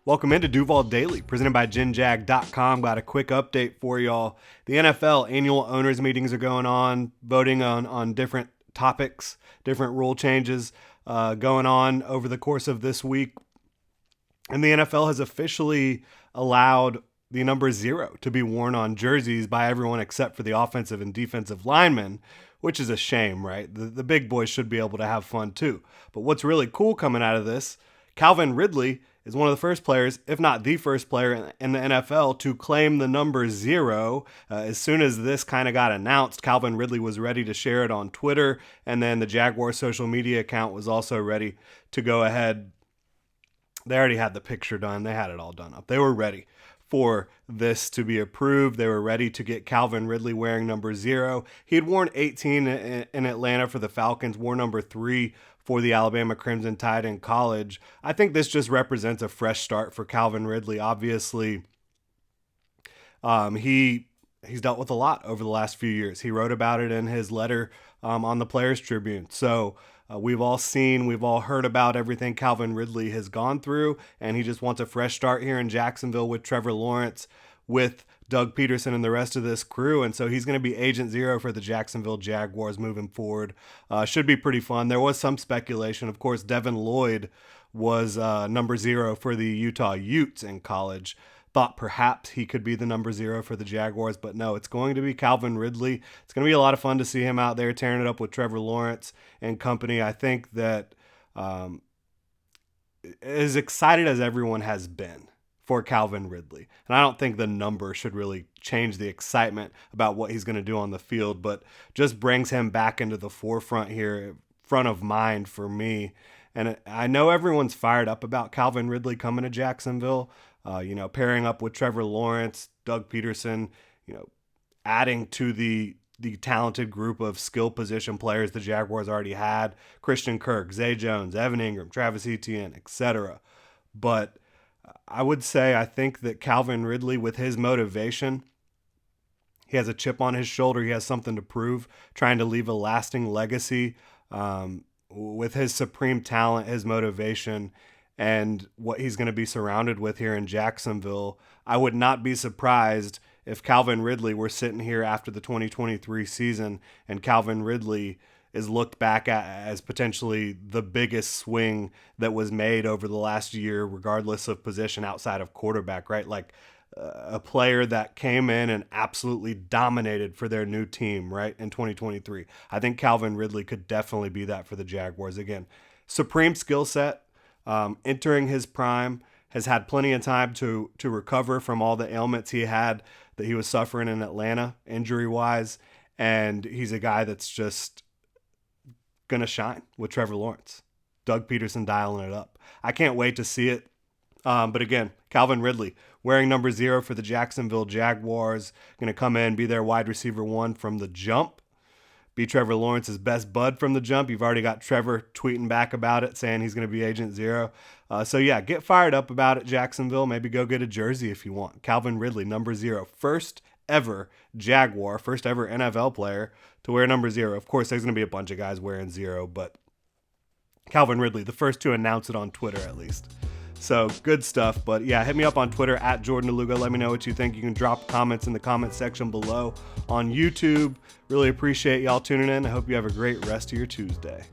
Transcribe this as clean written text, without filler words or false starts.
Welcome into Duval Daily, presented by GenJag.com. Got a quick update for y'all. The NFL annual owners meetings are going on, voting on different topics, different rule changes going on over the course of this week. And the NFL has officially allowed the number 0 to be worn on jerseys by everyone except for the offensive and defensive linemen, which is a shame, right? The big boys should be able to have fun too. But what's really cool coming out of this, Calvin Ridley is one of the first players, if not the first player in the NFL to claim the number 0. As soon as this kind of got announced, Calvin Ridley was ready to share it on Twitter, and then the Jaguars social media account was also ready to go ahead. They already had the picture done. They had it all done up. They were ready for this to be approved. They were ready to get Calvin Ridley wearing number 0. He had worn 18 in Atlanta for the Falcons, wore number 3 for the Alabama Crimson Tide in college. I think this just represents a fresh start for Calvin Ridley. Obviously, he's dealt with a lot over the last few years. He wrote about it in his letter on the Players Tribune. So we've all heard about everything Calvin Ridley has gone through, and he just wants a fresh start here in Jacksonville with Trevor Lawrence, with Doug Peterson and the rest of this crew. And so he's going to be Agent 0 for the Jacksonville Jaguars moving forward. Should be pretty fun. There was some speculation. Of course, Devin Lloyd was number 0 for the Utah Utes in college. Thought perhaps he could be the number 0 for the Jaguars, but no, it's going to be Calvin Ridley. It's going to be a lot of fun to see him out there tearing it up with Trevor Lawrence and company. I think that as excited as everyone has been for Calvin Ridley, and I don't think the number should really change the excitement about what he's going to do on the field, but just brings him back into the forefront here, front of mind for me. And I know everyone's fired up about Calvin Ridley coming to Jacksonville. Pairing up with Trevor Lawrence, Doug Peterson, adding to the talented group of skill position players the Jaguars already had, Christian Kirk, Zay Jones, Evan Ingram, Travis Etienne, etc. But I would say I think that Calvin Ridley, with his motivation, he has a chip on his shoulder. He has something to prove, trying to leave a lasting legacy with his supreme talent, his motivation, and what he's going to be surrounded with here in Jacksonville. I would not be surprised if Calvin Ridley were sitting here after the 2023 season and Calvin Ridley is looked back at as potentially the biggest swing that was made over the last year, regardless of position outside of quarterback, right? Like a player that came in and absolutely dominated for their new team, right, in 2023. I think Calvin Ridley could definitely be that for the Jaguars. Again, supreme skill set. Entering his prime, has had plenty of time to recover from all the ailments he had that he was suffering in Atlanta injury-wise, and he's a guy that's just going to shine with Trevor Lawrence. Doug Peterson dialing it up. I can't wait to see it. But again, Calvin Ridley wearing number 0 for the Jacksonville Jaguars, going to come in, be their wide receiver 1 from the jump. Be Trevor Lawrence's best bud from the jump. You've already got Trevor tweeting back about it, saying he's going to be Agent 0. So yeah, get fired up about it, Jacksonville. Maybe go get a jersey if you want. Calvin Ridley, number 0. First ever Jaguar, first ever NFL player to wear number 0. Of course, there's going to be a bunch of guys wearing 0, but Calvin Ridley, the first to announce it on Twitter at least. So good stuff. But yeah, hit me up on Twitter at Jordan DeLuga. Let me know what you think. You can drop comments in the comment section below on YouTube. Really appreciate y'all tuning in. I hope you have a great rest of your Tuesday.